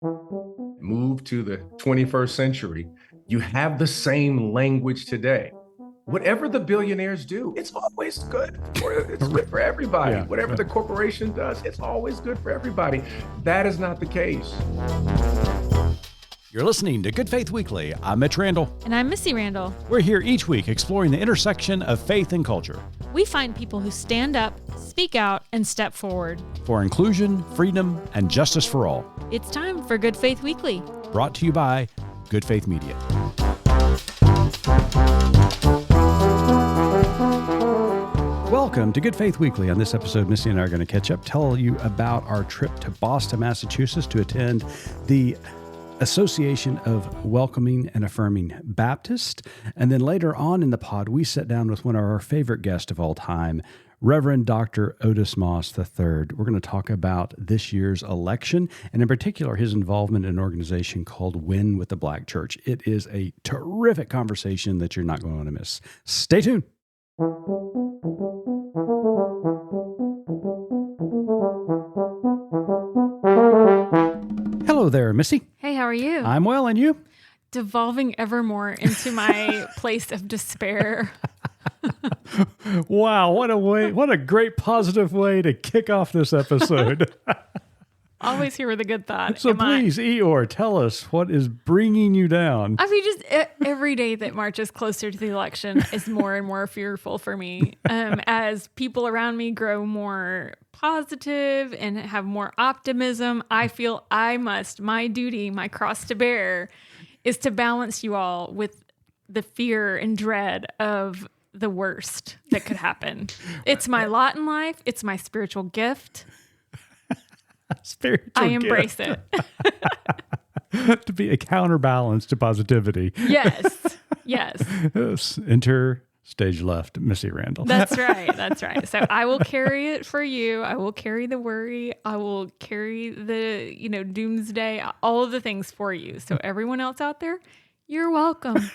Move to the 21st century, you have the same language today. Whatever the billionaires do, it's always good it's good for everybody. Yeah. Whatever the corporation does, it's always good for everybody. That is not the case. You're listening to Good Faith Weekly. I'm Mitch Randall. And I'm Missy Randall. We're here each week exploring the intersection of faith and culture. We find people who stand up, speak out, and step forward. For inclusion, freedom, and justice for all. It's time for Good Faith Weekly. Brought to you by Good Faith Media. Welcome to Good Faith Weekly. On this episode, Missy and I are going to catch up, tell you about our trip to Boston, Massachusetts to attend the Association of Welcoming and Affirming Baptist. And then later on in the pod, we sat down with one of our favorite guests of all time, Reverend Dr. Otis Moss III. We're going to talk about this year's election, and in particular, his involvement in an organization called Win with the Black Church. It is a terrific conversation that you're not going to miss. Stay tuned. Hello there, Missy. Hey, how are you? I'm well, and you? Devolving ever more into my place of despair. Wow, what a great positive way to kick off this episode. Always here with a good thought. So please, Eeyore, tell us what is bringing you down. I mean, just every day that marches closer to the election is more and more fearful for me. As people around me grow more positive and have more optimism, I feel my duty, my cross to bear is to balance you all with the fear and dread of the worst that could happen. It's my lot in life. It's my spiritual gift. Spiritual I embrace gift. it. To be a counterbalance to positivity. Yes. Enter stage left, Missy Randall. That's right. So I will carry it for you. I will carry the worry. I will carry the, doomsday, all of the things for you. So everyone else out there, you're welcome.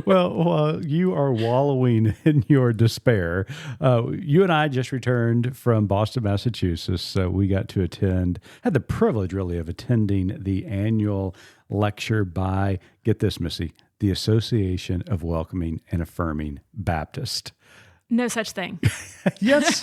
Well, you are wallowing in your despair. You and I just returned from Boston, Massachusetts. So we got to had the privilege really of attending the annual lecture by, get this, Missy, the Association of Welcoming and Affirming Baptist. No such thing. Yes,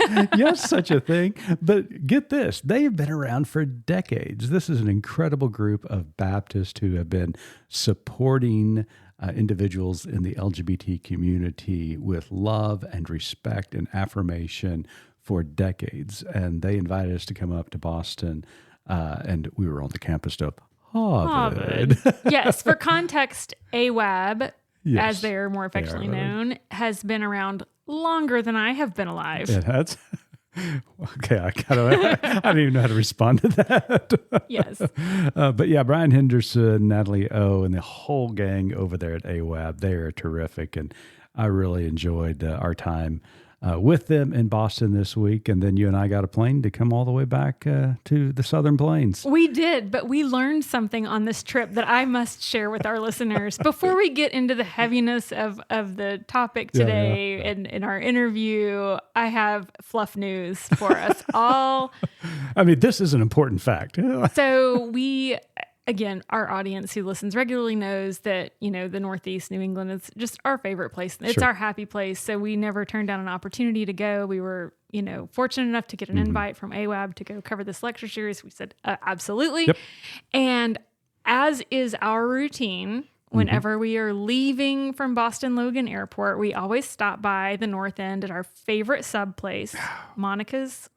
such a thing. But get this, they've been around for decades. This is an incredible group of Baptists who have been supporting individuals in the LGBT community with love and respect and affirmation for decades. And they invited us to come up to Boston, and we were on the campus of Harvard. Yes, for context, AWAB, Yes, as they are more affectionately known, has been around longer than I have been alive. It has. Okay, I don't even know how to respond to that. Yes. But yeah, Brian Henderson, Natalie O, and the whole gang over there at AWAB, they are terrific. And I really enjoyed our time with them in Boston this week. And then you and I got a plane to come all the way back to the Southern Plains. We did, but we learned something on this trip that I must share with our listeners. Before we get into the heaviness of the topic today and in our interview, I have fluff news for us all. I mean, this is an important fact. So again, our audience who listens regularly knows that, the Northeast, New England is just our favorite place. It's Sure. our happy place. So we never turned down an opportunity to go. We were, fortunate enough to get an invite from AWAB to go cover this lecture series. We said, absolutely. Yep. And as is our routine, whenever we are leaving from Boston Logan Airport, we always stop by the North End at our favorite sub place, Monica's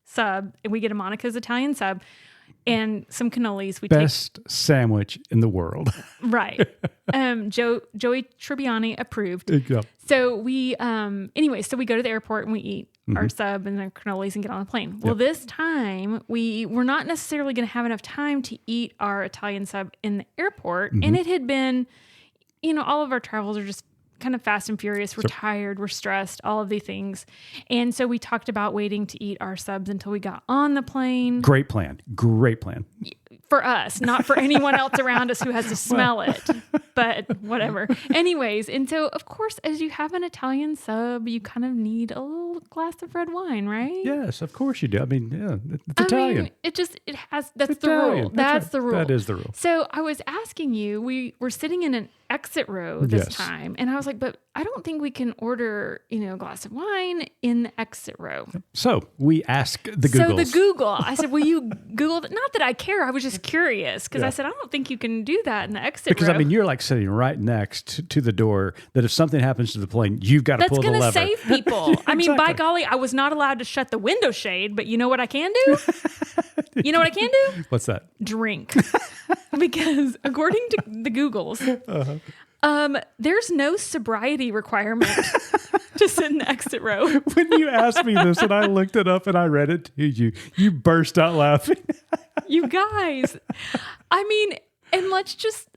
Sub. And we get a Monica's Italian Sub. And some cannolis. Best sandwich in the world. Right. Joey Tribbiani approved. Yeah. So we, so we go to the airport and we eat our sub and our cannolis and get on the plane. Well, this time we were not necessarily going to have enough time to eat our Italian sub in the airport. And it had been, all of our travels are just kind of fast and furious. We're tired, we're stressed, all of these things. And so we talked about waiting to eat our subs until we got on the plane. Great plan. for us, not for anyone else around us who has to smell it, but whatever. Anyways, and so of course, as you have an Italian sub, you kind of need a little glass of red wine, right? Yes, of course you do. I mean, yeah, it's Italian. Mean, it has, that's It's the Italian. rule. That's the rule. That is the rule. So I was asking you, we were sitting in an exit row this Yes. time, and I was like, but I don't think we can order, a glass of wine in the exit row. So we ask the Googles. So the Google, I said, will you Google it? Not that I care. I was just curious because I said, I don't think you can do that in the exit Because row. I mean, you're like sitting right next to the door that if something happens to the plane, you've got to That's pull the going to lever. save people. I mean, by Exactly. golly, I was not allowed to shut the window shade, but you know what I can do? You know what I can do? What's that? Drink. Because according to the Googles, there's no sobriety requirement to sit in the exit row. When you asked me this and I looked it up and I read it to you, you burst out laughing. You guys, I mean, and let's just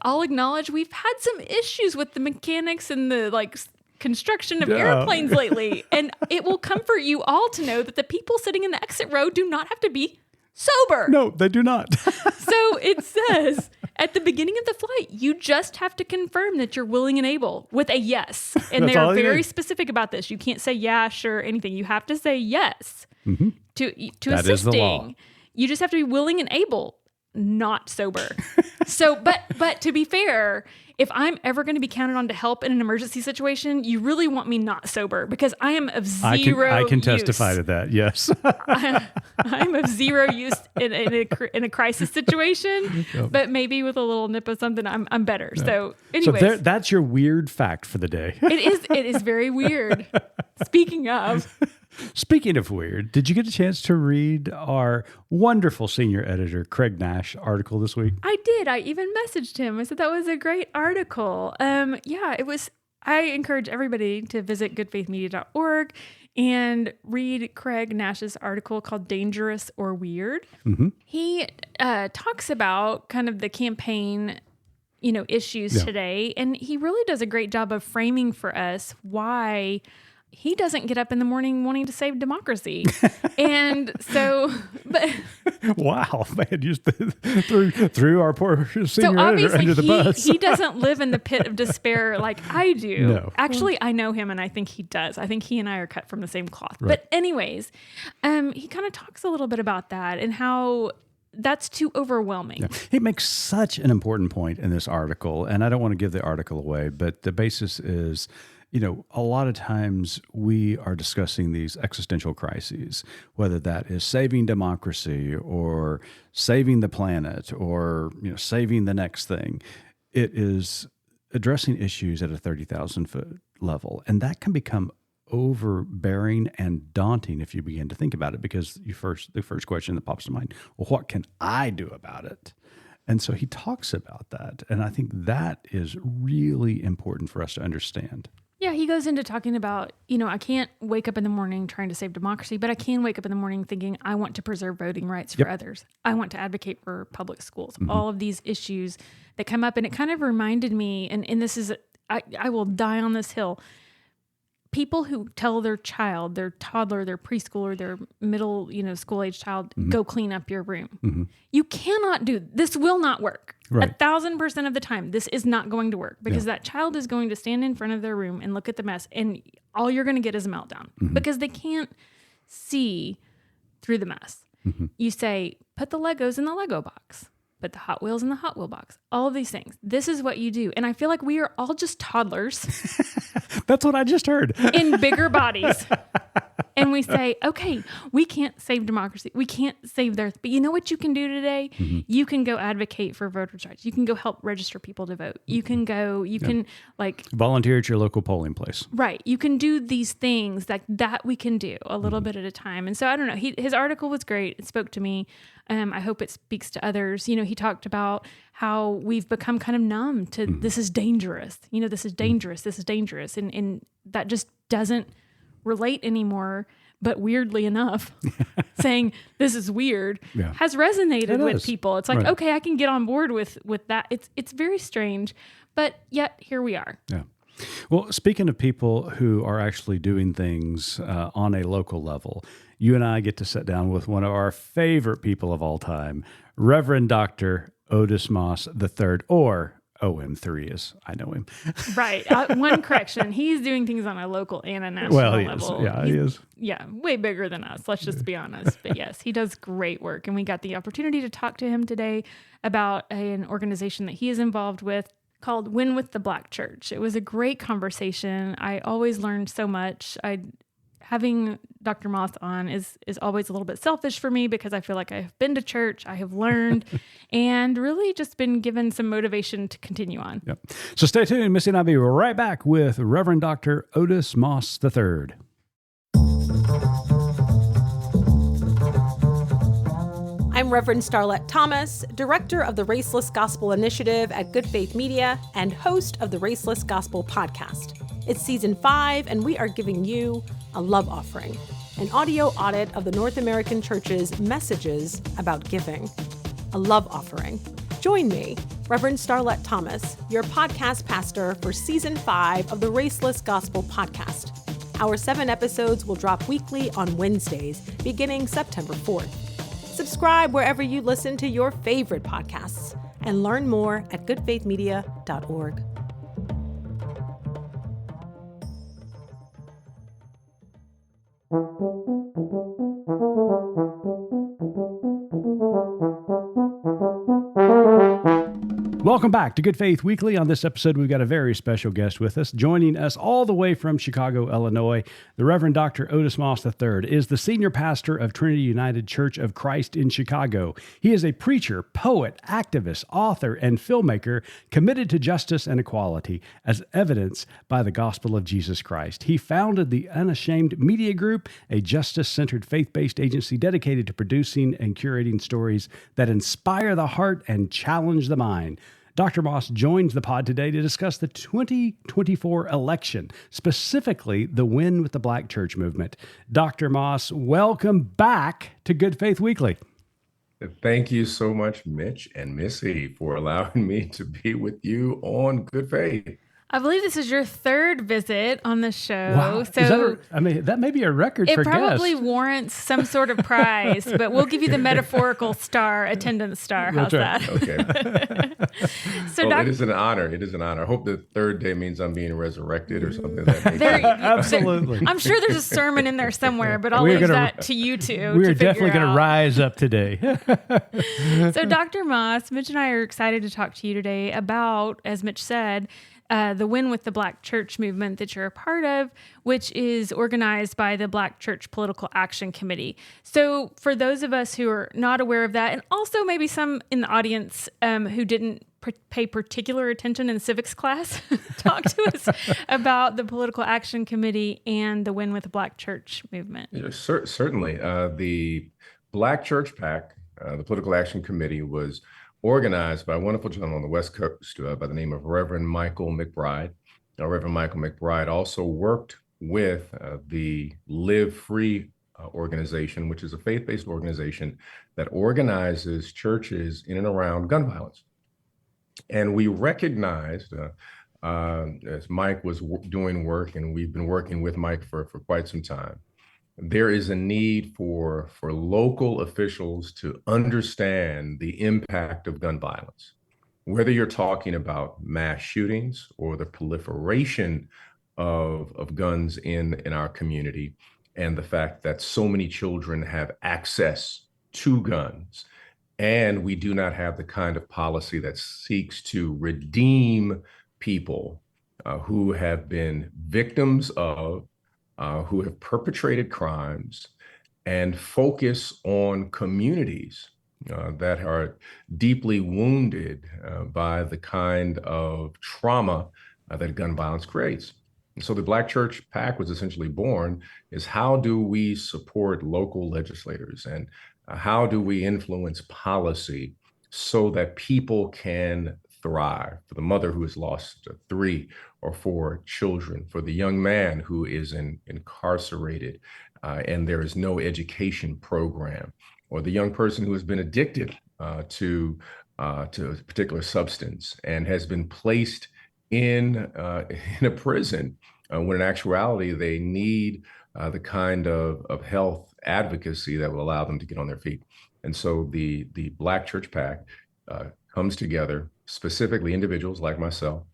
all acknowledge we've had some issues with the mechanics and the construction of airplanes lately. And it will comfort you all to know that the people sitting in the exit row do not have to be sober. No, they do not. So it says at the beginning of the flight, you just have to confirm that you're willing and able with a yes. And That's they all are you very need. specific about this. You can't say yeah, sure, anything. You have to say yes to That is the law. assisting. You just have to be willing and able, not sober. So, but to be fair, if I'm ever going to be counted on to help in an emergency situation, you really want me not sober because I am of zero I can use. testify to that. Yes. I'm of zero use in a crisis situation, but maybe with a little nip of something, I'm better. So, So anyways, that's your weird fact for the day. it is very weird. Speaking of, Speaking of weird, did you get a chance to read our wonderful senior editor, Craig Nash, article this week? I did. I even messaged him. I said that was a great article. Yeah, it was. I encourage everybody to visit goodfaithmedia.org and read Craig Nash's article called Dangerous or Weird. Mm-hmm. He talks about kind of the campaign, issues today. And he really does a great job of framing for us why he doesn't get up in the morning wanting to save democracy. And so, but Wow, man, you just threw our poor senior so editor obviously under the bus. he doesn't live in the pit of despair like I do. No. Actually, I know him and I think he does. I think he and I are cut from the same cloth. Right. But anyways, he kind of talks a little bit about that and how that's too overwhelming. Yeah. He makes such an important point in this article, and I don't want to give the article away, but the basis is, a lot of times we are discussing these existential crises, whether that is saving democracy or saving the planet or, saving the next thing. It is addressing issues at a 30,000 foot level, and that can become overbearing and daunting if you begin to think about it, because the first question that pops to mind, well, what can I do about it? And so he talks about that. And I think that is really important for us to understand. Yeah, he goes into talking about, I can't wake up in the morning trying to save democracy, but I can wake up in the morning thinking I want to preserve voting rights for others. I want to advocate for public schools. All of these issues that come up. And it kind of reminded me, and this is, I will die on this hill. People who tell their child, their toddler, their preschooler, their middle, school age child, go clean up your room. You cannot this will not work. Right. 1,000% of the time, this is not going to work because that child is going to stand in front of their room and look at the mess, and all you're going to get is a meltdown because they can't see through the mess. You say, put the Legos in the Lego box. Put the Hot Wheels in the Hot Wheel box. All of these things. This is what you do. And I feel like we are all just toddlers That's what I just heard. in bigger bodies. And we say, okay, we can't save democracy. We can't save the earth. But you know what you can do today? You can go advocate for voters' rights. You can go help register people to vote. You can go, can Volunteer at your local polling place. right. You can do these things that we can do a little bit at a time. And so I don't know. His article was great. It spoke to me. I hope it speaks to others. He talked about how we've become kind of numb to this is dangerous. This is dangerous. This is dangerous. And that just doesn't relate anymore. But weirdly enough, saying this is weird has resonated with people. It's like, okay, I can get on board with that. It's very strange, but yet here we are. Yeah. Well, speaking of people who are actually doing things on a local level, you and I get to sit down with one of our favorite people of all time, Reverend Dr. Otis Moss III, or OM3 as I know him. Right. One correction. He's doing things on a local and a national level. Yeah, he is. Yeah, way bigger than us. Let's just be honest. But yes, he does great work. And we got the opportunity to talk to him today about an organization that he is involved with called Win with the Black Church. It was a great conversation. I always learned so much. Having Dr. Moss on is always a little bit selfish for me because I feel like I've been to church, I have learned, and really just been given some motivation to continue on. Yep. So stay tuned. Missy and I'll be right back with Reverend Dr. Otis Moss III. I'm Reverend Starlette Thomas, Director of the Raceless Gospel Initiative at Good Faith Media and host of the Raceless Gospel Podcast. It's season 5, and we are giving you a love offering, an audio audit of the North American Church's messages about giving. A love offering. Join me, Reverend Starlette Thomas, your podcast pastor for season 5 of the Raceless Gospel Podcast. Our 7 episodes will drop weekly on Wednesdays, beginning September 4th. Subscribe wherever you listen to your favorite podcasts and learn more at goodfaithmedia.org. Welcome back to Good Faith Weekly. On this episode, we've got a very special guest with us. Joining us all the way from Chicago, Illinois, the Reverend Dr. Otis Moss III is the senior pastor of Trinity United Church of Christ in Chicago. He is a preacher, poet, activist, author, and filmmaker committed to justice and equality as evidenced by the gospel of Jesus Christ. He founded the Unashamed Media Group, a justice-centered faith-based agency dedicated to producing and curating stories that inspire the heart and challenge the mind. Dr. Moss joins the pod today to discuss the 2024 election, specifically the Win with the Black Church movement. Dr. Moss, welcome back to Good Faith Weekly. Thank you so much, Mitch and Missy, for allowing me to be with you on Good Faith. I believe this is your 3rd visit on the show. Wow. So that may be a record for guests. It probably guests. warrants some sort of prize, but we'll give you the metaphorical attendance star. How's that? Okay. So it is an honor. It is an honor. I hope the 3rd day means I'm being resurrected or something. That Absolutely. I'm sure there's a sermon in there somewhere, but I'll leave that to you two. We're definitely going to rise up today. So Dr. Moss, Mitch and I are excited to talk to you today about, as Mitch said, the Win with the Black Church movement that you're a part of, which is organized by the Black Church Political Action Committee. So for those of us who are not aware of that, and also maybe some in the audience who didn't pay particular attention in civics class, talk to us about the Political Action Committee and the Win with the Black Church movement. Yeah, certainly. The Black Church PAC, the Political Action Committee, was organized by a wonderful gentleman on the West Coast by the name of Reverend Michael McBride. Reverend Michael McBride also worked with the Live Free organization, which is a faith-based organization that organizes churches in and around gun violence. And we recognized, as Mike was doing work, and we've been working with Mike for quite some time, there is a need for local officials to understand the impact of gun violence, whether you're talking about mass shootings or the proliferation of guns in our community, and the fact that so many children have access to guns, and we do not have the kind of policy that seeks to redeem people who have been victims of who have perpetrated crimes, and focus on communities that are deeply wounded by the kind of trauma that gun violence creates. And so the Black Church PAC was essentially born is how do we support local legislators, and how do we influence policy so that people can thrive? For the mother who has lost 3 or 4 children, for the young man who is incarcerated and there is no education program, or the young person who has been addicted to a particular substance and has been placed in a prison, when in actuality they need the kind of health advocacy that will allow them to get on their feet. And so the Black Church PAC comes together, specifically individuals like myself,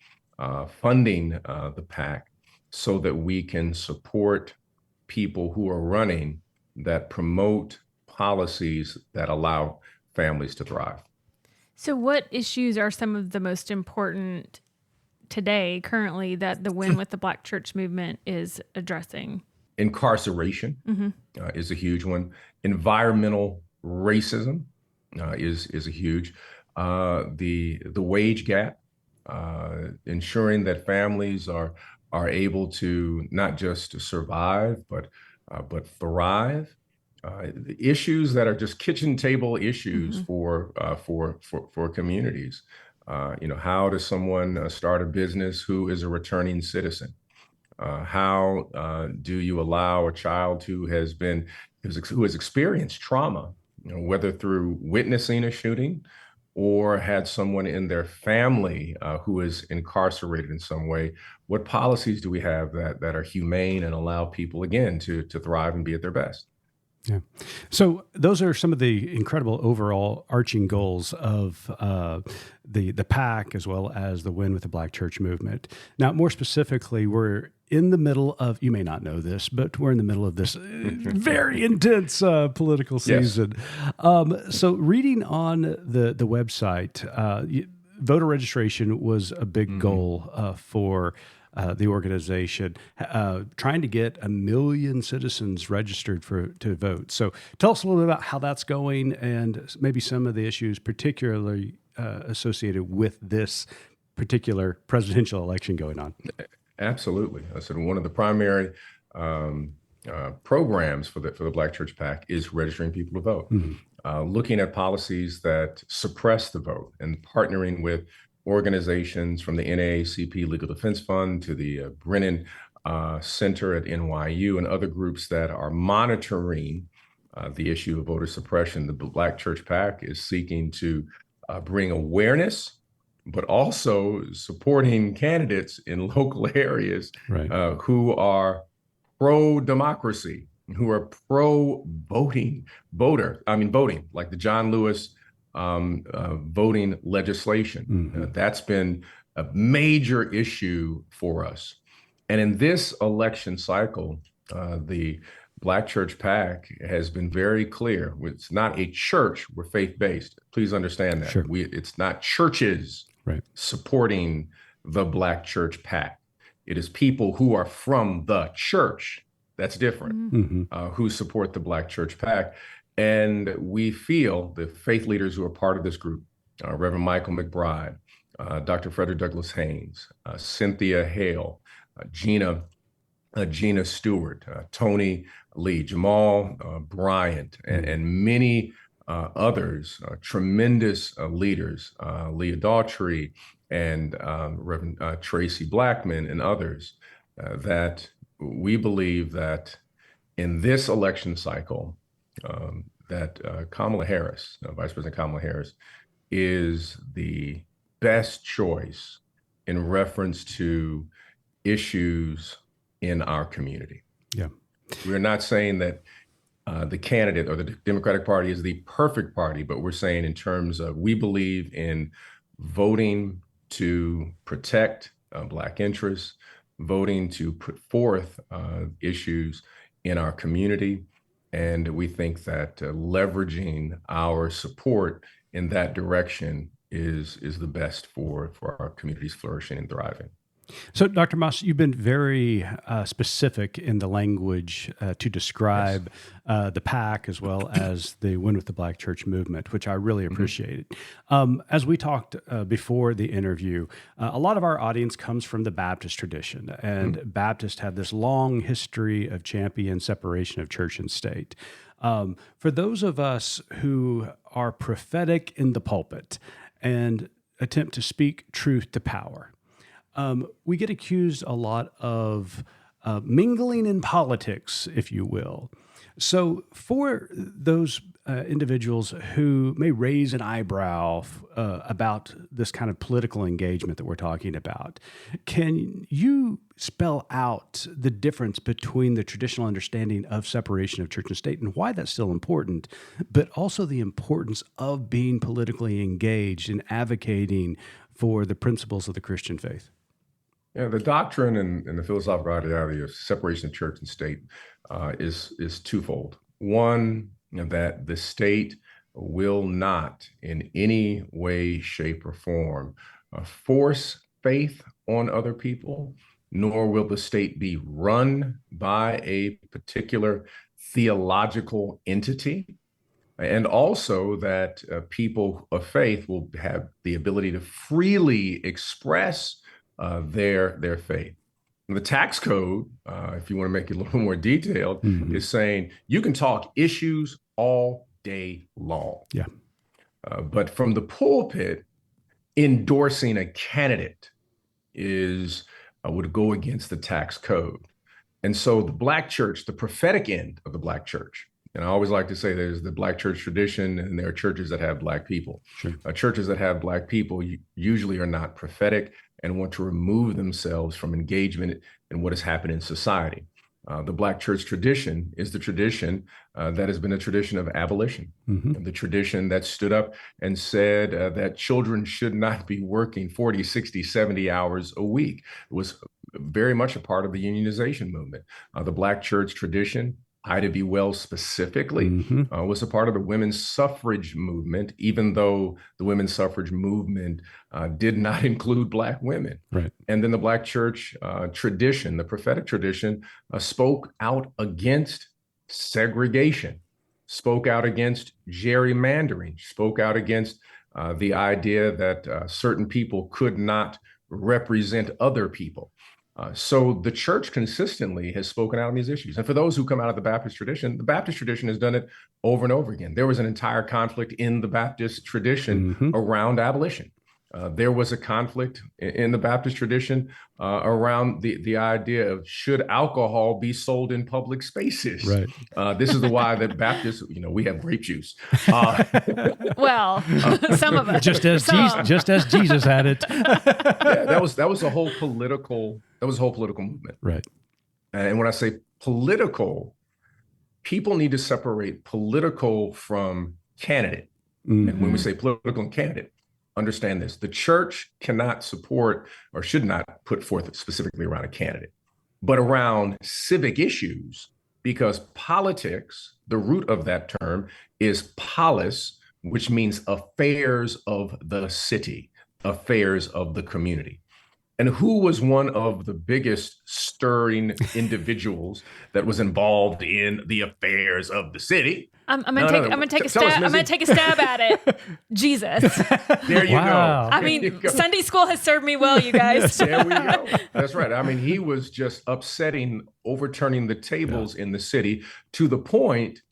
funding the PAC so that we can support people who are running that promote policies that allow families to thrive. So what issues are some of the most important today, currently, that the Win with the Black Church movement is addressing? Incarceration is a huge one. Environmental racism is a huge. The wage gap, ensuring that families are able to not just survive but thrive. The issues that are just kitchen table issues for communities. How does someone start a business who is a returning citizen? How do you allow a child who has experienced trauma, whether through witnessing a shooting or had someone in their family who is incarcerated in some way? What policies do we have that are humane and allow people, again, to thrive and be at their best? Yeah. So those are some of the incredible overall arching goals of the PAC, as well as the Win with the Black Church movement. Now, more specifically, we're in the middle of, you may not know this, but we're in the middle of this very intense political season. Yes. So reading on the website, voter registration was a big goal for the organization, trying to get 1 million citizens registered to vote. So tell us a little bit about how that's going and maybe some of the issues particularly associated with this particular presidential election going on. Absolutely. I said one of the primary programs for the Black Church PAC is registering people to vote, looking at policies that suppress the vote and partnering with organizations from the NAACP Legal Defense Fund to the Brennan Center at NYU and other groups that are monitoring the issue of voter suppression. The Black Church PAC is seeking to bring awareness, but also supporting candidates in local areas who are pro-democracy, who are voting, like the John Lewis voting legislation. That's been a major issue for us. And in this election cycle, the Black Church PAC has been very clear. It's not a church. We're faith-based. Please understand that. Sure. It's not churches supporting the Black Church PAC. It is people who are from the church, that's different, who support the Black Church PAC. And we feel the faith leaders who are part of this group, Reverend Michael McBride, Dr. Frederick Douglass Haynes, Cynthia Hale, Gina Stewart, Tony Lee, Jamal Bryant, and many others, tremendous leaders, Leah Daughtry and Reverend Tracy Blackman and others, that we believe that in this election cycle, that Kamala Harris, Vice President Kamala Harris, is the best choice in reference to issues in our community. Yeah. We're not saying that the candidate or the Democratic Party is the perfect party, but we're saying in terms of we believe in voting to protect Black interests, voting to put forth issues in our community. And we think that leveraging our support in that direction is the best for our communities flourishing and thriving. So, Dr. Moss, you've been very specific in the language to describe the PAC as well as the Win with the Black Church movement, which I really appreciated. As we talked before the interview, a lot of our audience comes from the Baptist tradition, and Baptists have this long history of champion separation of church and state. For those of us who are prophetic in the pulpit and attempt to speak truth to power, we get accused a lot of mingling in politics, if you will. So for those individuals who may raise an eyebrow about this kind of political engagement that we're talking about, can you spell out the difference between the traditional understanding of separation of church and state and why that's still important, but also the importance of being politically engaged and advocating for the principles of the Christian faith? Yeah, the doctrine and the philosophical ideology of separation of church and state is twofold. One, that the state will not in any way, shape, or form force faith on other people, nor will the state be run by a particular theological entity. And also that people of faith will have the ability to freely express their faith. And the tax code, if you want to make it a little more detailed, is saying you can talk issues all day long. Yeah. But from the pulpit, endorsing a candidate would go against the tax code. And so the Black church, the prophetic end of the Black church, and I always like to say there's the Black church tradition, and there are churches that have Black people. Sure. Churches that have Black people usually are not prophetic and want to remove themselves from engagement in what has happened in society. The Black church tradition is the tradition that has been a tradition of abolition, the tradition that stood up and said that children should not be working 40, 60, 70 hours a week. It was very much a part of the unionization movement. The Black church tradition, Ida B. Wells specifically, was a part of the women's suffrage movement, even though the women's suffrage movement did not include Black women. Right. And then the Black church tradition, the prophetic tradition, spoke out against segregation, spoke out against gerrymandering, spoke out against the idea that certain people could not represent other people. So the church consistently has spoken out on these issues. And for those who come out of the Baptist tradition has done it over and over again. There was an entire conflict in the Baptist tradition around abolition. There was a conflict in the Baptist tradition around the idea of should alcohol be sold in public spaces. Right. This is why that Baptists, we have grape juice. Well, some of us. Just as Jesus had it. Yeah, that was a whole political movement. Right. And when I say political, people need to separate political from candidate. And when we say political and candidate, understand this: the church cannot support or should not put forth specifically around a candidate, but around civic issues, because politics, the root of that term is polis, which means affairs of the city, affairs of the community. And who was one of the biggest stirring individuals that was involved in the affairs of the city? I'm gonna take a stab at it. Jesus. There you go. I mean, Sunday school has served me well, you guys. There we go. That's right. I mean, he was just overturning the tables in the city to the point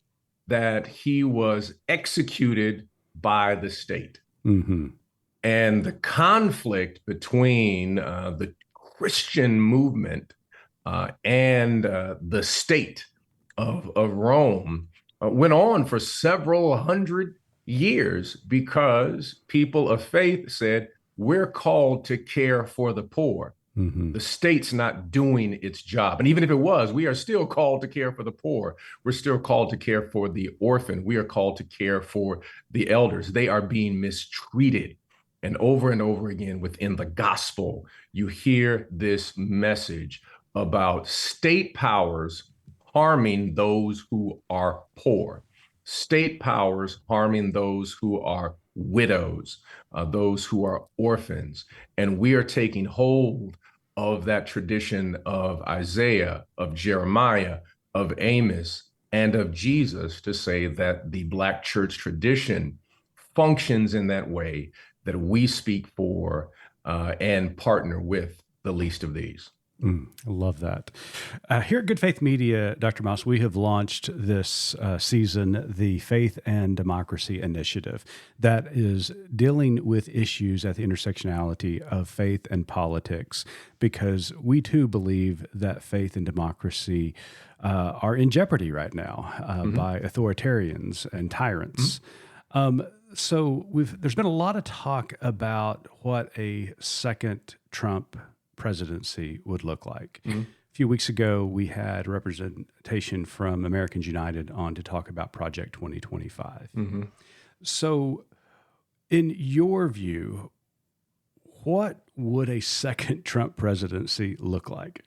that he was executed by the state. And the conflict between the Christian movement and the state of Rome went on for several hundred years because people of faith said, we're called to care for the poor. The state's not doing its job. And even if it was, we are still called to care for the poor. We're still called to care for the orphan. We are called to care for the elders. They are being mistreated. And over again within the gospel, you hear this message about state powers harming those who are poor, state powers harming those who are widows, those who are orphans. And we are taking hold of that tradition of Isaiah, of Jeremiah, of Amos, and of Jesus to say that the Black church tradition functions in that way, that we speak for and partner with the least of these. I love that. Here at Good Faith Media, Dr. Moss, we have launched this season the Faith and Democracy Initiative that is dealing with issues at the intersectionality of faith and politics, because we too believe that faith and democracy are in jeopardy right now by authoritarians and tyrants. So there's been a lot of talk about what a second Trump presidency would look like. A few weeks ago, we had representation from Americans United on to talk about Project 2025. So in your view, what would a second Trump presidency look like?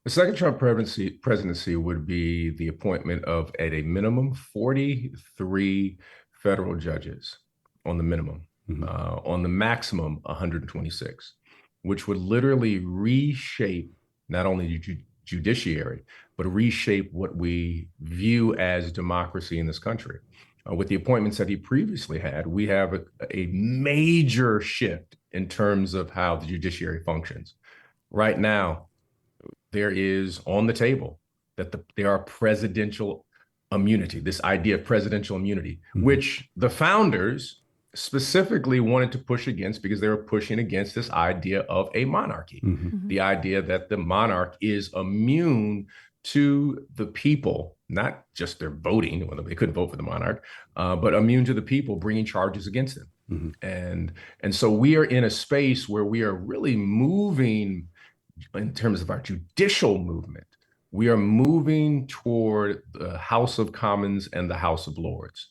The second Trump presidency would be the appointment of, at a minimum, 43 federal judges on the minimum, on the maximum, 126, which would literally reshape not only the judiciary, but reshape what we view as democracy in this country. With the appointments that he previously had, we have a major shift in terms of how the judiciary functions. Right now, there is on the table that there are presidential immunity, this idea of presidential immunity, which the founders specifically wanted to push against because they were pushing against this idea of a monarchy, the idea that the monarch is immune to the people, not just their voting, well, they couldn't vote for the monarch, but immune to the people bringing charges against them. And so we are in a space where we are really moving in terms of our judicial movement. We are moving toward the House of Commons and the House of Lords.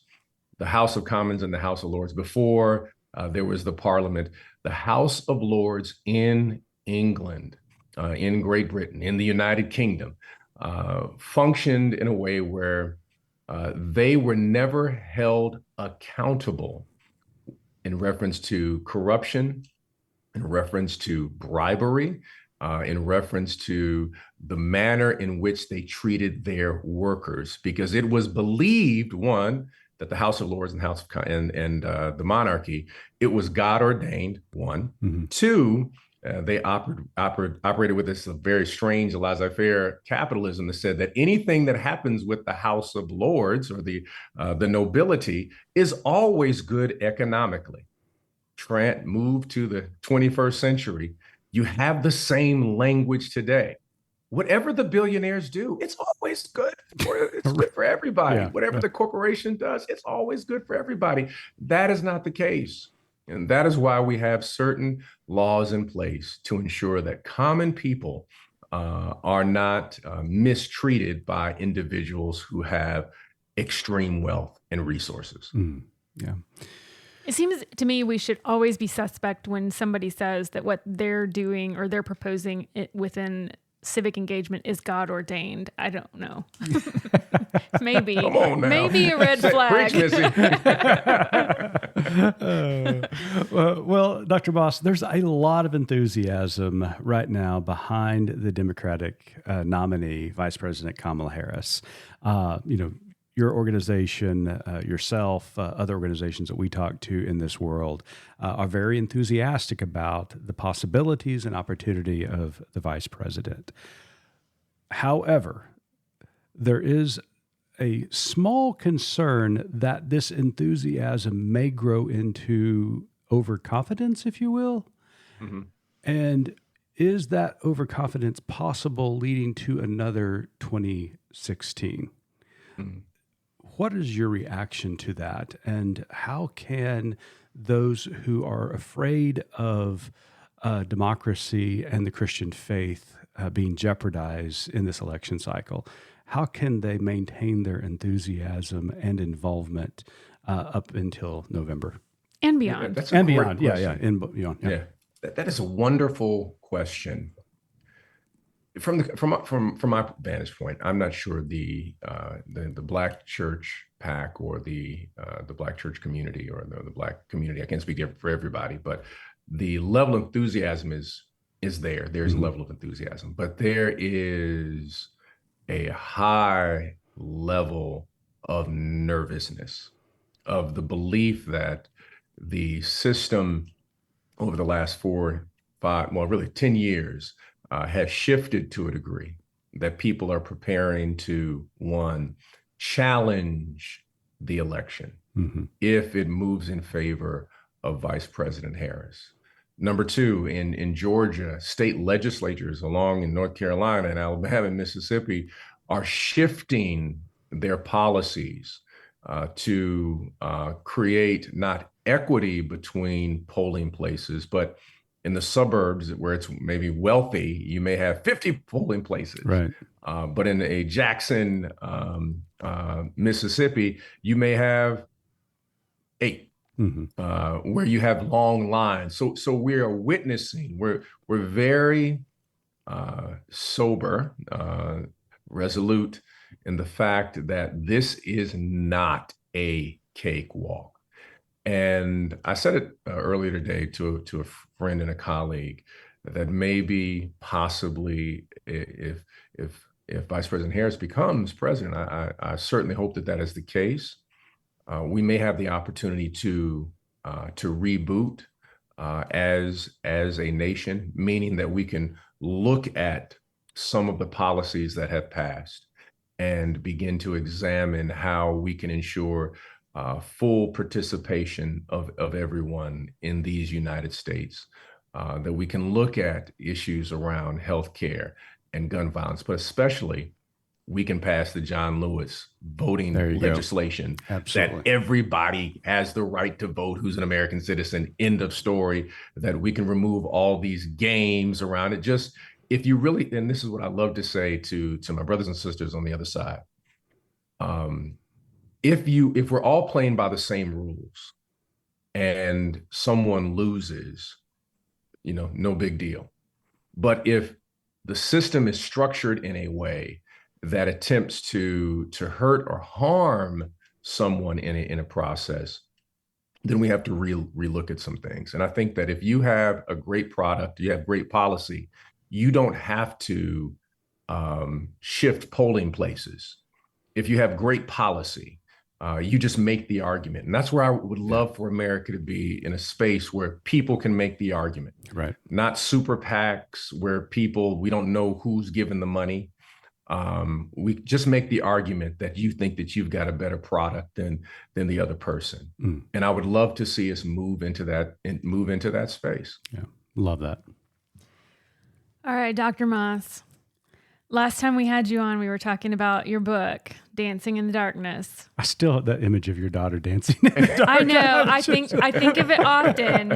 The House of Commons and the House of Lords. Before there was the Parliament, the House of Lords in England, in Great Britain, in the United Kingdom, functioned in a way where they were never held accountable in reference to corruption, in reference to bribery, in reference to the manner in which they treated their workers, because it was believed, one, that the House of Lords and the monarchy, it was God ordained, one. Two, they operated with this very strange laissez-faire capitalism that said that anything that happens with the House of Lords or the nobility is always good economically. Move to the 21st century, you have the same language today. Whatever the billionaires do, it's always good. It's good for everybody. Whatever the corporation does, it's always good for everybody. That is not the case. And that is why we have certain laws in place to ensure that common people are not mistreated by individuals who have extreme wealth and resources. It seems to me we should always be suspect when somebody says that what they're doing or they're proposing within civic engagement is God ordained. I don't know. Maybe a red flag. Preach, Missy. Well, Dr. Moss, there's a lot of enthusiasm right now behind the Democratic nominee, Vice President Kamala Harris. Your organization, yourself, other organizations that we talk to in this world are very enthusiastic about the possibilities and opportunity of the vice president. However, there is a small concern that this enthusiasm may grow into overconfidence, if you will. And is that overconfidence possible leading to another 2016? What is your reaction to that? And how can those who are afraid of democracy and the Christian faith being jeopardized in this election cycle, how can they maintain their enthusiasm and involvement up until November? And beyond. That's a and great beyond. question. Beyond. Yeah. That is a wonderful question. From my vantage point, I'm not sure the Black church PAC or the Black church community or the Black community, I can't speak for everybody, but the level of enthusiasm is there. There's a level of enthusiasm, but there is a high level of nervousness, of the belief that the system over the last 4, 5, well, really 10 years has shifted to a degree that people are preparing to, one, challenge the election if it moves in favor of Vice President Harris. Number two, in Georgia, state legislatures along in North Carolina and Alabama and Mississippi are shifting their policies to create not equity between polling places, but in the suburbs where it's maybe wealthy, you may have 50 polling places. Right. But in a Jackson, Mississippi, you may have 8. Where you have long lines. So we are witnessing, we're very sober, resolute in the fact that this is not a cakewalk. And I said it earlier today to a friend and a colleague that maybe possibly if Vice President Harris becomes president, I certainly hope that is the case. We may have the opportunity to reboot as a nation, meaning that we can look at some of the policies that have passed and begin to examine how we can ensure full participation of everyone in these United States, that we can look at issues around healthcare and gun violence, but especially we can pass the John Lewis voting legislation that everybody has the right to vote who's an American citizen, end of story, that we can remove all these games around it. Just if you really, and this is what I love to say to my brothers and sisters on the other side, if we're all playing by the same rules and someone loses, no big deal. But if the system is structured in a way that attempts to hurt or harm someone in a process, then we have to relook at some things. And I think that if you have a great product, you have great policy, you don't have to shift polling places. If you have great policy, you just make the argument. And that's where I would love for America to be, in a space where people can make the argument. Right. Not super PACs where we don't know who's giving the money. We just make the argument that you think that you've got a better product than the other person. And I would love to see us move into that space. Yeah, love that. All right, Dr. Moss. Last time we had you on, we were talking about your book, Dancing in the Darkness. I still have that image of your daughter dancing in the dark. I know. I think of it often.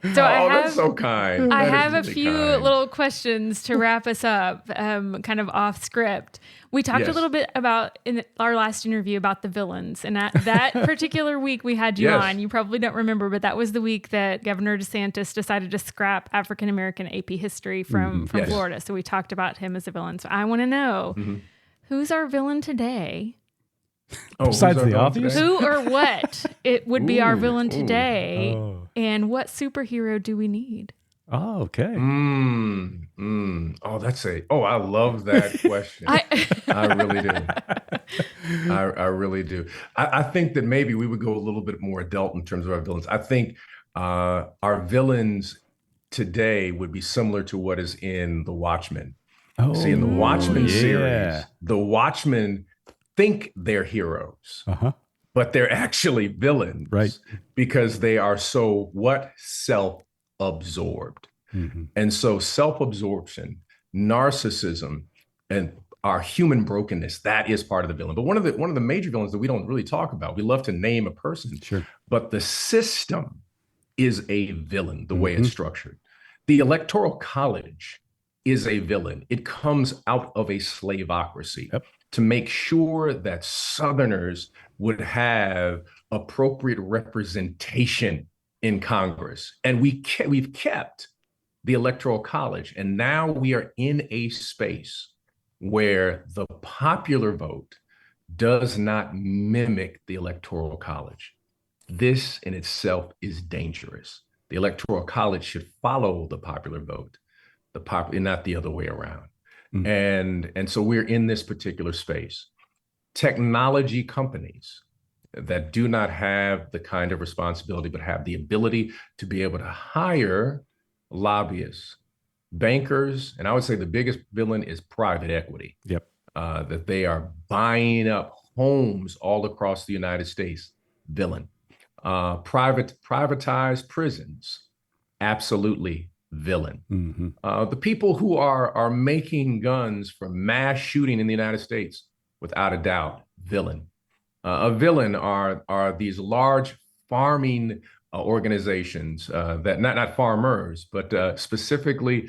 So that's so kind. I have a few little questions to wrap us up, kind of off script. We talked a little bit about in our last interview about the villains, and that particular week we had you on. You probably don't remember, but that was the week that Governor DeSantis decided to scrap African American AP history from Florida. So we talked about him as a villain. So I want to know, who's our villain today? Besides the obvious, who or what it would be our villain today, and what superhero do we need? Oh, okay. I love that question. I really do. I really do. I think that maybe we would go a little bit more adult in terms of our villains. I think our villains today would be similar to what is in The Watchmen. See, in the Watchmen series, the Watchmen think they're heroes, but they're actually villains, right? Because they are so self-absorbed. And so self-absorption, narcissism, and our human brokenness, that is part of the villain. But one of the major villains that we don't really talk about, we love to name a person, but the system is a villain, the way it's structured. The Electoral College is a villain. It comes out of a slaveocracy to make sure that Southerners would have appropriate representation in Congress. And we've kept the Electoral College. And now we are in a space where the popular vote does not mimic the Electoral College. This in itself is dangerous. The Electoral College should follow the popular vote, not the other way around. And so we're in this particular space. Technology companies that do not have the kind of responsibility, but have the ability to be able to hire lobbyists, bankers, and I would say the biggest villain is private equity. Yep. That they are buying up homes all across the United States. Villain. Privatized prisons. Absolutely villain. Mm-hmm. The people who are making guns for mass shooting in the United States, without a doubt, villain. A villain are these large farming organizations that not farmers, but specifically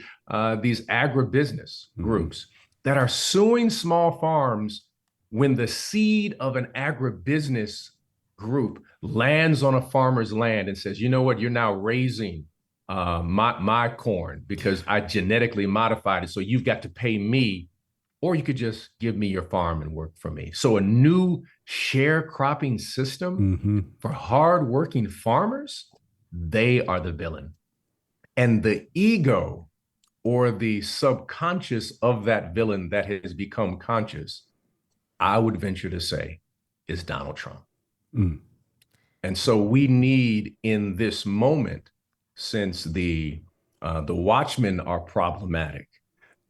these agribusiness groups that are suing small farms when the seed of an agribusiness group lands on a farmer's land and says, you know what, you're now raising my corn because I genetically modified it. So you've got to pay me, or you could just give me your farm and work for me. So a new sharecropping system for hardworking farmers, they are the villain. And the ego or the subconscious of that villain that has become conscious, I would venture to say, is Donald Trump. And so we need in this moment, since the watchmen are problematic,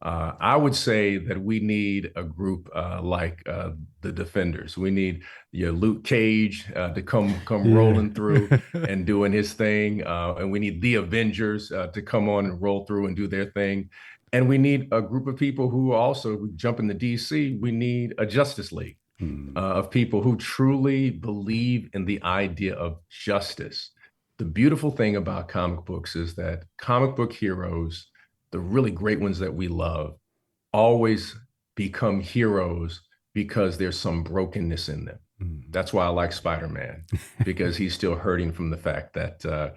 I would say that we need a group like the Defenders. We need your Luke Cage to come rolling through and doing his thing. And we need the Avengers to come on and roll through and do their thing. And we need a group of people who also jump into DC. We need a Justice League of people who truly believe in the idea of justice. The beautiful thing about comic books is that comic book heroes, the really great ones that we love, always become heroes because there's some brokenness in them. That's why I like Spider-Man, because he's still hurting from the fact that,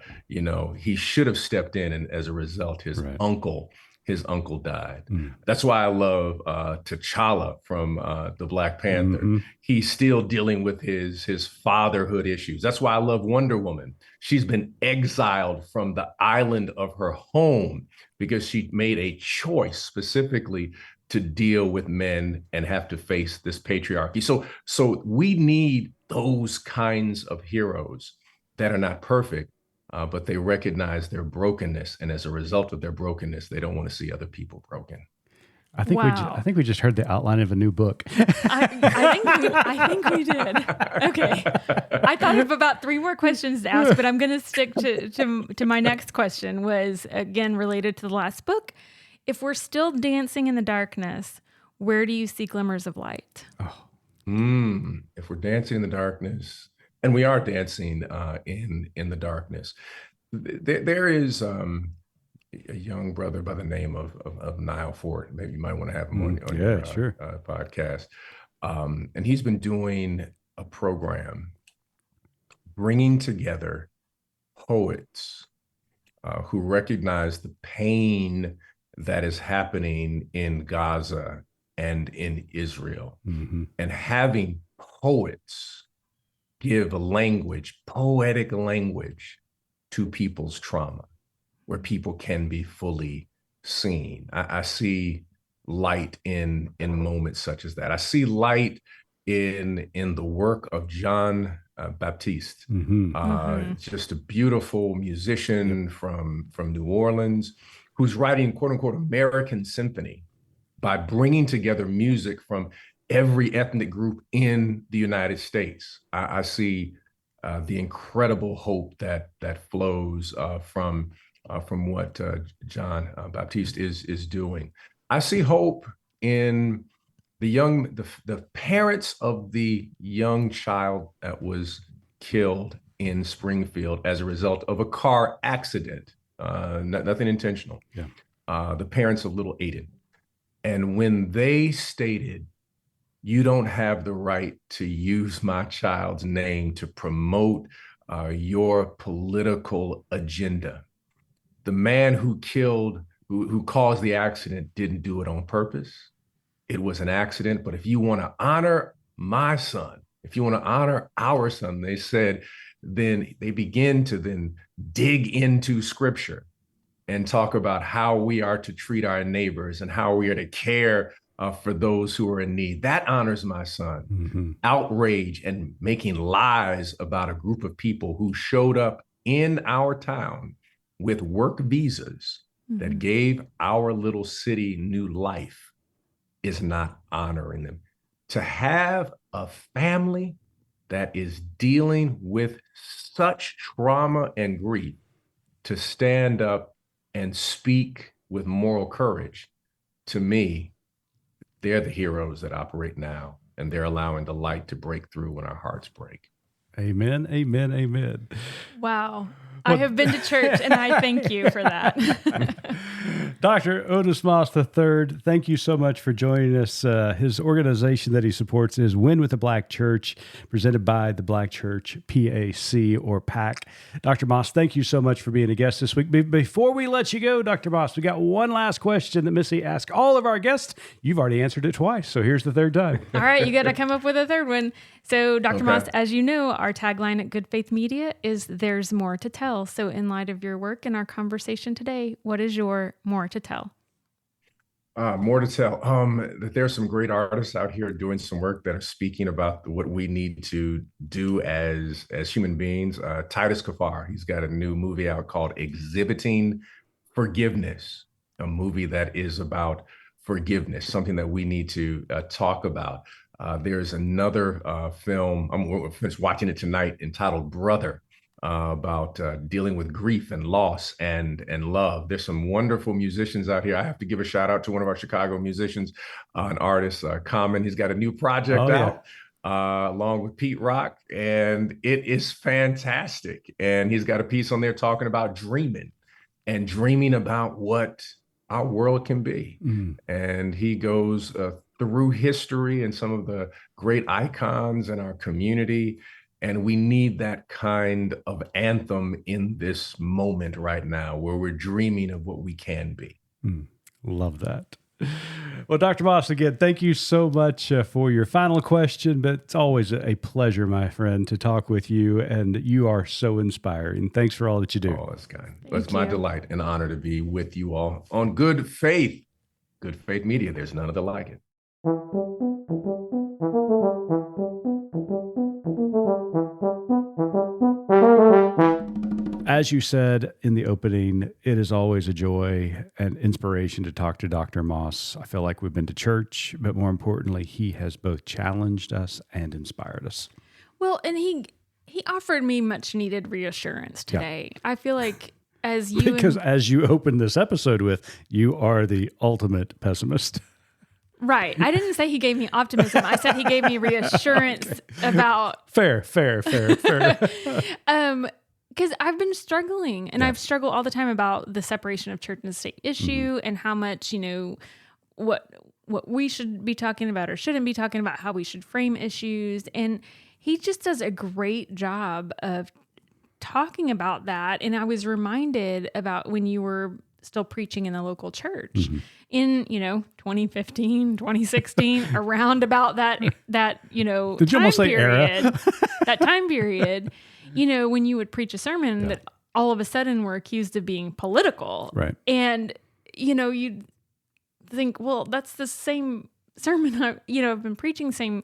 he should have stepped in, and as a result, his uncle died. That's why I love T'Challa from the Black Panther. He's still dealing with his fatherhood issues. That's why I love Wonder Woman. She's been exiled from the island of her home because she made a choice specifically to deal with men and have to face this patriarchy. So we need those kinds of heroes that are not perfect, but they recognize their brokenness, and as a result of their brokenness, they don't want to see other people broken. I think we just heard the outline of a new book. I think we did. Okay. I thought of about 3 more questions to ask, but I'm going to stick to my next question, was again related to the last book. If we're still dancing in the darkness, where do you see glimmers of light? If we're dancing in the darkness, and we are dancing in the darkness, there is a young brother by the name of Niall Ford. Maybe you might want to have him on your podcast. And he's been doing a program bringing together poets who recognize the pain that is happening in Gaza and in Israel, and having poets give a language, poetic language, to people's trauma, where people can be fully seen. I see light in moments such as that. I see light in the work of John Baptiste, just a beautiful musician from New Orleans, who's writing quote unquote American symphony by bringing together music from every ethnic group in the United States. I see the incredible hope that flows from what John Baptiste is doing. I see hope in the parents of the young child that was killed in Springfield as a result of a car accident, nothing intentional. The parents of little Aiden. And when they stated, you don't have the right to use my child's name to promote your political agenda. The man who caused the accident didn't do it on purpose. It was an accident. But if you want to honor my son, if you want to honor our son, they said, then they begin to then dig into scripture and talk about how we are to treat our neighbors and how we are to care for those who are in need. That honors my son. Outrage and making lies about a group of people who showed up in our town with work visas that gave our little city new life is not honoring them. To have a family that is dealing with such trauma and grief, to stand up and speak with moral courage, to me, they're the heroes that operate now, and they're allowing the light to break through when our hearts break. Amen, amen, amen. Wow. I have been to church, and I thank you for that. Dr. Otis Moss III, thank you so much for joining us. His organization that he supports is Win with the Black Church, presented by the Black Church PAC or PAC. Dr. Moss, thank you so much for being a guest this week. Before we let you go, Dr. Moss, we got one last question that Missy asked all of our guests. You've already answered it twice, so here's the third time. All right, you got to come up with a third one. So, Dr. Moss, as you know, our tagline at Good Faith Media is "There's more to tell." So, in light of your work and our conversation today, what is your more to tell? More to tell. That there's some great artists out here doing some work that are speaking about what we need to do as human beings. Titus Kaphar, he's got a new movie out called Exhibiting Forgiveness, a movie that is about forgiveness, something that we need to talk about. There's another film, I'm finished watching it tonight, entitled Brother, about dealing with grief and loss and love. There's some wonderful musicians out here. I have to give a shout out to one of our Chicago musicians, an artist, Common. He's got a new project out along with Pete Rock, and it is fantastic. And he's got a piece on there talking about dreaming about what our world can be. And he goes through history and some of the great icons in our community. And we need that kind of anthem in this moment right now, where we're dreaming of what we can be. Love that. Well, Dr. Moss, again, thank you so much for your final question, but it's always a pleasure, my friend, to talk with you, and you are so inspiring. Thanks for all that you do. Oh, that's kind. It's my delight and honor to be with you all on Good Faith Media. There's none other like it. As you said in the opening, it is always a joy and inspiration to talk to Dr. Moss. I feel like we've been to church, but more importantly, he has both challenged us and inspired us. Well, and he offered me much needed reassurance today. I feel like as you as you opened this episode with, you are the ultimate pessimist. Right. I didn't say he gave me optimism. I said he gave me reassurance about fair. Because I've been struggling, and I've struggled all the time about the separation of church and state issue, and how much, what we should be talking about or shouldn't be talking about, how we should frame issues. And he just does a great job of talking about that. And I was reminded about when you were still preaching in the local church in, 2015, 2016, around about that, Did you time almost say period, era? that time period, when you would preach a sermon that all of a sudden were accused of being political. Right. And, you'd think, well, that's the same sermon I've been preaching, same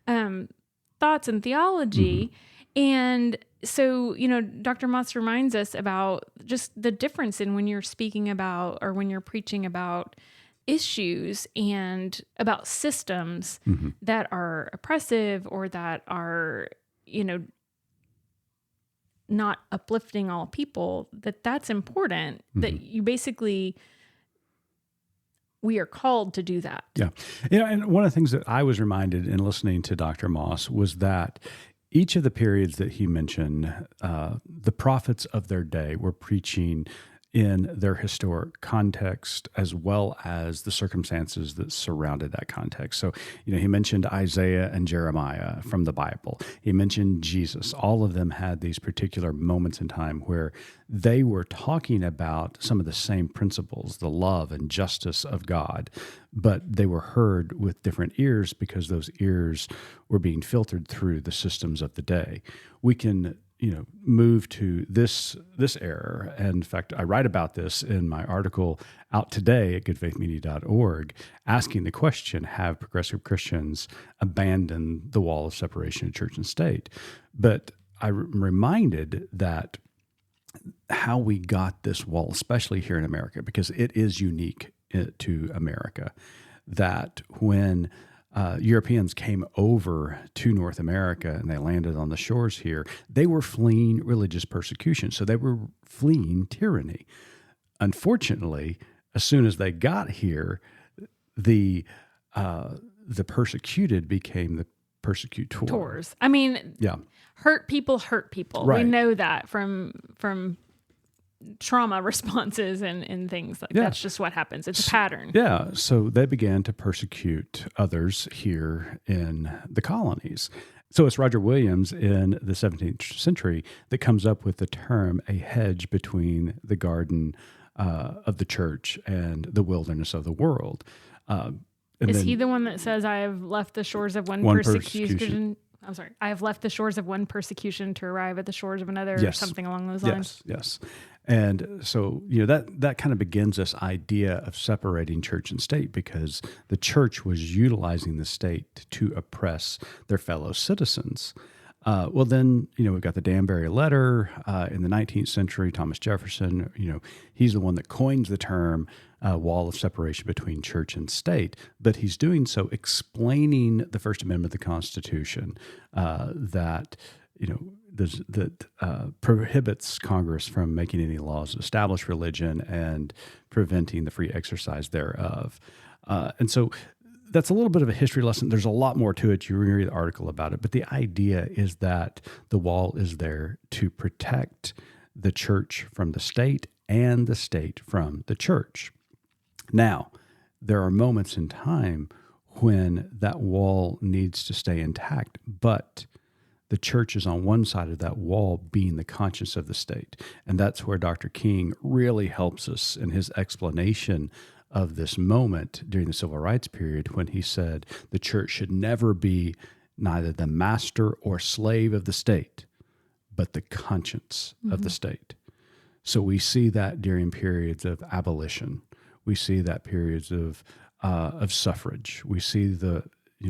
thoughts and theology. And so, Dr. Moss reminds us about just the difference in when you're speaking about, or when you're preaching about issues and about systems that are oppressive, or that are, not uplifting all people, that's important, that you basically, we are called to do that. Yeah. And one of the things that I was reminded in listening to Dr. Moss was that each of the periods that he mentioned, the prophets of their day were preaching in their historic context, as well as the circumstances that surrounded that context. So, he mentioned Isaiah and Jeremiah from the Bible. He mentioned Jesus. All of them had these particular moments in time where they were talking about some of the same principles, the love and justice of God, but they were heard with different ears because those ears were being filtered through the systems of the day. We can move to this era. And in fact, I write about this in my article out today at goodfaithmedia.org, asking the question, have progressive Christians abandoned the wall of separation of church and state? But I'm reminded that how we got this wall, especially here in America, because it is unique to America, that when Europeans came over to North America and they landed on the shores here, they were fleeing religious persecution. So they were fleeing tyranny. Unfortunately, as soon as they got here, the persecuted became the persecutors. Tours. I mean, Yeah. hurt people hurt people. Right. We know that from trauma responses and things like that's just what happens. It's a pattern. Yeah. So they began to persecute others here in the colonies. So it's Roger Williams in the 17th century that comes up with the term a hedge between the garden of the church and the wilderness of the world. Is he the one that says, I have left the shores of one persecution? I'm sorry. I have left the shores of one persecution to arrive at the shores of another, or something along those lines. Yes. And so, that kind of begins this idea of separating church and state, because the church was utilizing the state to oppress their fellow citizens. Well, then, we've got the Danbury Letter in the 19th century. Thomas Jefferson, he's the one that coins the term wall of separation between church and state. But he's doing so explaining the First Amendment of the Constitution that prohibits Congress from making any laws that establish religion and preventing the free exercise thereof. And so that's a little bit of a history lesson. There's a lot more to it. You read the article about it. But the idea is that the wall is there to protect the church from the state and the state from the church. Now, there are moments in time when that wall needs to stay intact, but the church is on one side of that wall being the conscience of the state. And that's where Dr. King really helps us in his explanation of this moment during the civil rights period, when he said the church should never be neither the master or slave of the state, but the conscience of the state. So we see that during periods of abolition. We see that periods of suffrage. We see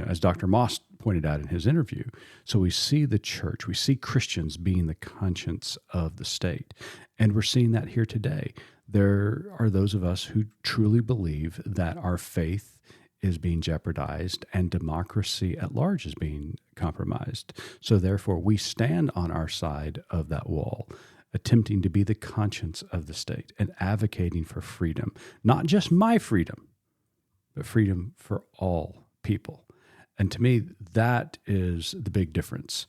as Dr. Moss pointed out in his interview. So we see the church, we see Christians being the conscience of the state. And we're seeing that here today. There are those of us who truly believe that our faith is being jeopardized and democracy at large is being compromised. So therefore, we stand on our side of that wall, attempting to be the conscience of the state and advocating for freedom, not just my freedom, but freedom for all people. And to me, that is the big difference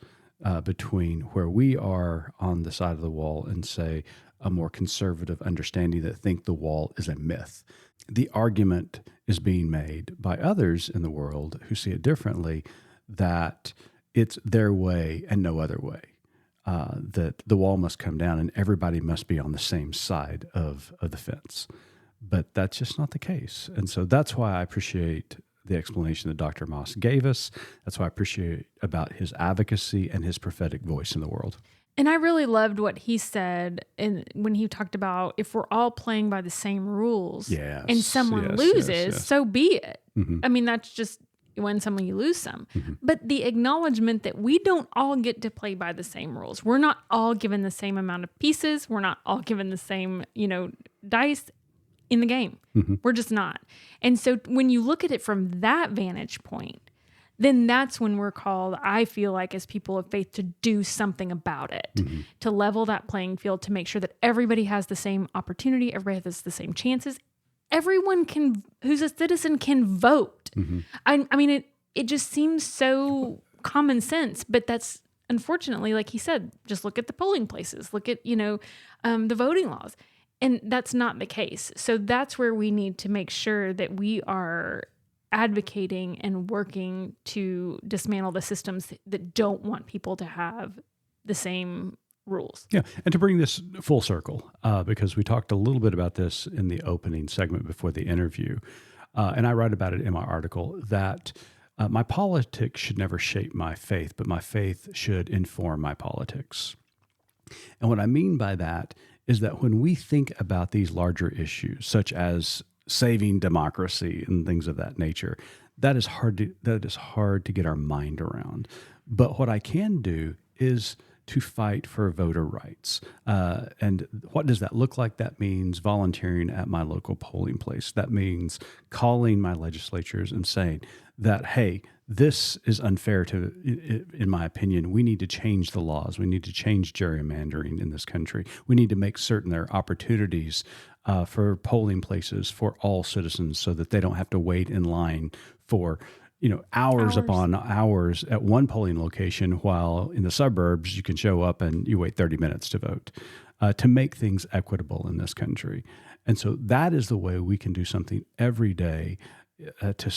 between where we are on the side of the wall and, say, a more conservative understanding that think the wall is a myth. The argument is being made by others in the world who see it differently, that it's their way and no other way, that the wall must come down and everybody must be on the same side of the fence. But that's just not the case. And so that's why I appreciate the explanation that Dr. Moss gave us. That's why I appreciate about his advocacy and his prophetic voice in the world. And I really loved what he said when he talked about if we're all playing by the same rules and someone loses, so be it. Mm-hmm. I mean, that's just win some, you lose some. Mm-hmm. But the acknowledgement that we don't all get to play by the same rules. We're not all given the same amount of pieces. We're not all given the same, dice in the game. Mm-hmm. We're just not. And so when you look at it from that vantage point, then that's when we're called, I feel like, as people of faith, to do something about it, to level that playing field, to make sure that everybody has the same opportunity, everybody has the same chances. Everyone who's a citizen can vote. Mm-hmm. I mean, it just seems so common sense, but that's unfortunately, like he said, just look at the polling places, look at, the voting laws. And that's not the case. So that's where we need to make sure that we are advocating and working to dismantle the systems that don't want people to have the same rules. Yeah, and to bring this full circle, because we talked a little bit about this in the opening segment before the interview, and I write about it in my article, that my politics should never shape my faith, but my faith should inform my politics. And what I mean by that is that when we think about these larger issues, such as saving democracy and things of that nature, that is hard to get our mind around. But what I can do is to fight for voter rights. And what does that look like? That means volunteering at my local polling place. That means calling my legislatures and saying that, hey, this is unfair in my opinion. We need to change the laws. We need to change gerrymandering in this country. We need to make certain there are opportunities for polling places for all citizens so that they don't have to wait in line for hours upon hours at one polling location, while in the suburbs you can show up and you wait 30 minutes to vote, to make things equitable in this country. And so that is the way we can do something every day to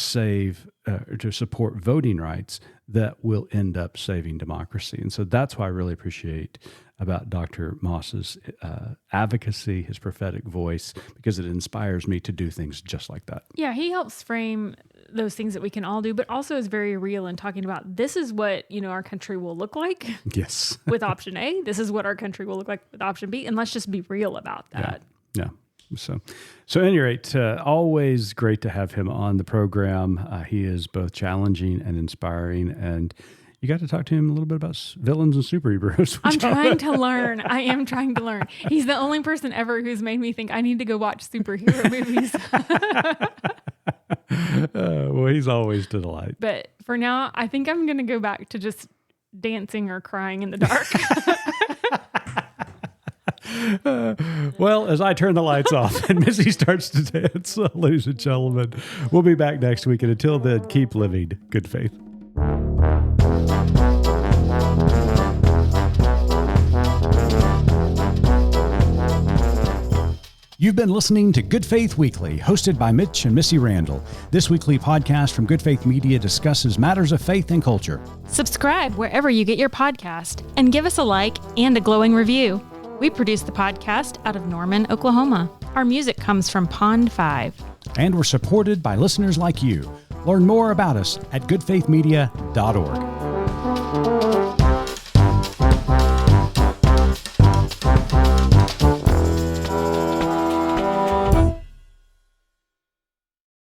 support voting rights that will end up saving democracy. And so that's why I really appreciate about Dr. Moss's advocacy, his prophetic voice, because it inspires me to do things just like that. Yeah, he helps frame those things that we can all do, but also is very real in talking about this is what, our country will look like. Yes. With option A. This is what our country will look like with option B. And let's just be real about that. Yeah. So at any rate, always great to have him on the program. He is both challenging and inspiring, and you got to talk to him a little bit about villains and superheroes. I'm trying to learn. I am trying to learn. He's the only person ever who's made me think I need to go watch superhero movies. Well, he's always to delight. But for now, I think I'm going to go back to just dancing or crying in the dark. Well, as I turn the lights off and Missy starts to dance, ladies and gentlemen, we'll be back next week. And until then, keep living good faith. You've been listening to Good Faith Weekly, hosted by Mitch and Missy Randall. This weekly podcast from Good Faith Media discusses matters of faith and culture. Subscribe wherever you get your podcast and give us a like and a glowing review. We produce the podcast out of Norman, Oklahoma. Our music comes from Pond 5. And we're supported by listeners like you. Learn more about us at goodfaithmedia.org.